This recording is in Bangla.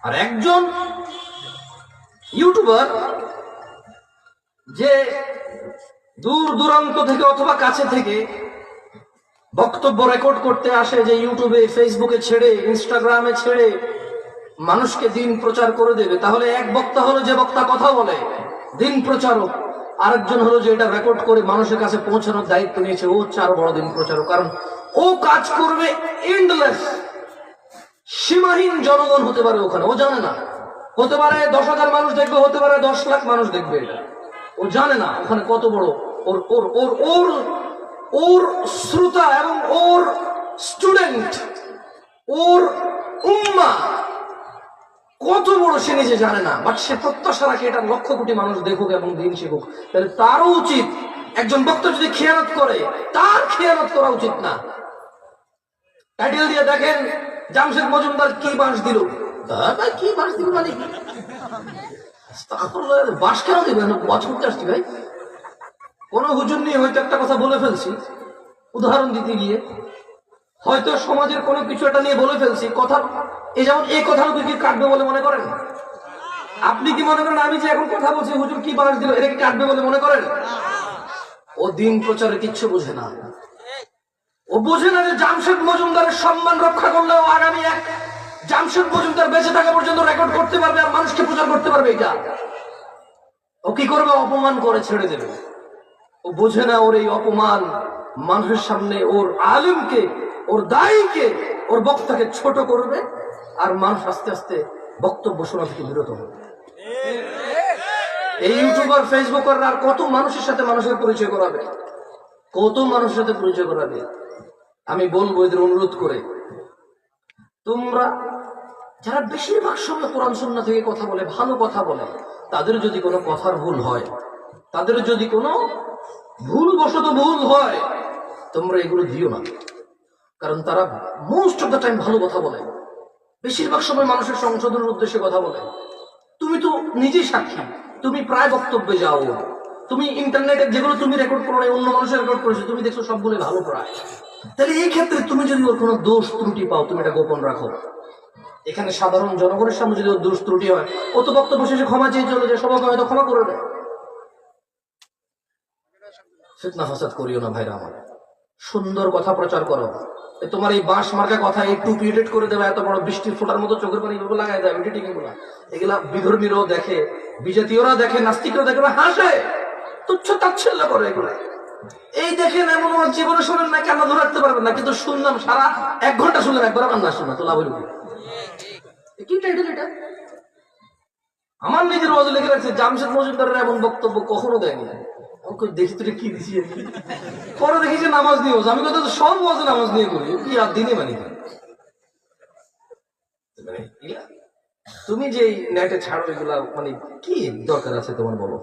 আর একজন ইউটিউবার যে দূর দূরান্ত থেকে অথবা কাছে থেকে বক্তব্য রেকর্ড করতে আসে, যে ইউটিউবে ফেসবুকে ছেড়ে ইনস্টাগ্রামে ছেড়ে মানুষকে দিন প্রচার করে দেবে, তাহলে এক বক্তা হলো যে বক্তা কথা বলে দিন প্রচারক, আরেকজন হলো যে এটা রেকর্ড করে মানুষের কাছে পৌঁছানোর দায়িত্ব নিয়েছে, ও হচ্ছে আরো বড় দিন প্রচারক। কারণ ও কাজ করবে এন্ডলেস, সীমাহীন জনগণ হতে পারে ওখানে, ও জানে না। হতে পারে 10,000 মানুষ দেখবে, হতে পারে 10 লাখ মানুষ দেখবে, এটা ও জানে না ওখানে কত বড় ওর ওর ওর ওর ওর শ্রোতা এবং ওর স্টুডেন্ট, ওর উম্মা কত বড় সে নিজে জানে না। বাট সে প্রত্যাশা রাখে এটা লক্ষ কোটি মানুষ দেখুক এবং দিন শিখুক। তাহলে তারও উচিত, একজন বক্তা যদি খেয়ানত করে তার খেয়ানত করা উচিত না। টাইটেল দিয়ে দেখেন জামশেদ মজুমদার কি বাঁশ দিল, কি বাঁশ দিল মানে বাঁশ কেন দিবেন? ওয়াচ করতে আসছি ভাই, কোন হুজুর নিয়ে হয়তো একটা কথা বলে ফেলছি, উদাহরণ দিতে গিয়ে হয়তো সমাজের কোনো কিছু একটা নিয়ে বলে ফেলছি, কথা এই যেমন এই কথাটা কি কাটবে বলে মনে করেন? আপনি কি মনে করেন আমি যে এখন কথা বলছি হুজুর কি বাঁশ দিল এটা কি কাটবে বলে মনে করেন? ও দিন প্রচারে কিচ্ছু বোঝে না। ও বোঝে না যে জামশেদ মজুমদারের সম্মান রক্ষা করলেও আগামী এক জামশেদ মজুমদার বেঁচে থাকা পর্যন্ত রেকর্ড করতে পারবে আর মানুষকে প্রচার করতে পারবে। এটা ও কি করবে? অপমান করে ছেড়ে দেবে। ও বোঝে না ওর এই অপমান মানুষের সামনে ওর আলেমকে, ওর দায়ীকে, ওর বক্তাকে ছোট করবে, আর মানুষ আস্তে আস্তে বক্তব্য শোনা থেকে বিরত হবে। এই ইউটিউবার ফেসবুকার আর কত মানুষের সাথে মানুষের পরিচয় করাবে, কত মানুষের সাথে পরিচয় করাবে। আমি বলবো এদের অনুরোধ করে, তোমরা যারা বেশিরভাগ সময় কোরআন সুন্নাহ থেকে কথা বলে, ভালো কথা বলে, তাদের যদি কোনো কথার ভুল হয়, তাদের যদি কোনো ভুলবশত ভুল হয়, তোমরা এগুলো দিও না। কারণ তারা মোস্ট অফ দ্য টাইম ভালো কথা বলে, বেশিরভাগ সময় মানুষের সংশোধনের উদ্দেশ্যে কথা বলে। তুমি তো নিজেই সাক্ষী, তুমি প্রায় বক্তব্যে যাও, তুমি ইন্টারনেটে যেগুলো তুমি রেকর্ড করো, অন্য মানুষের রেকর্ড করেছো, তুমি দেখছো সবগুলো ভালো প্রায়। তাহলে এই ক্ষেত্রে তুমি যদি ওর কোনো দোষ ত্রুটি পাও, তুমি এটা গোপন রাখো। এখানে সাধারণ জনগণের সামনে যদি ওর দোষ ত্রুটি হয়, ও তো বক্তব্য শেষে ক্ষমা চেয়ে চলে যায়, সবাই হয়তো ক্ষমা করে দেয়। ফিতনা ফাসাদ করিও না ভাইরা আমার, সুন্দর কথা প্রচার করো। তোমার এই বাঁশ মার্কা কথা একটু পিরিয়ড করে দেবে, এত বড় বৃষ্টির ফোটার মতো চোখের পানি লাগাই দেয়, এডিটিং এগুলা, এগুলা বিধর্মীরাও দেখে, বিজাতীয়রা দেখে, নাস্তিকরাও দেখে, হাসে, তুচ্ছ তাচ্ছিল্য করে এগুলা। এই দেখেন এমন জীবনে শোনেন না, কেন ধরে রাখতে পারবেন না, কিন্তু শুনলাম সারা 1 ঘন্টা শুনলাম, একবার আমার না শোনা তো লাভ হইল কি? টাইটেল এটা আমার নিজের ওয়াজে লিখে রাখছে, জামশেদ মজুমদারের এমন বক্তব্য কখনো দেয়নি। দেখি তুই কি দিছি, পরে দেখি যে নামাজ নিয়ে, আমি কথা সব ওয়াজে নামাজ নিয়ে করি, কি আর দিনে মানি। তুমি যে নেটে ছাড়ো এগুলা, মানে কি দরকার আছে তোমার বলো?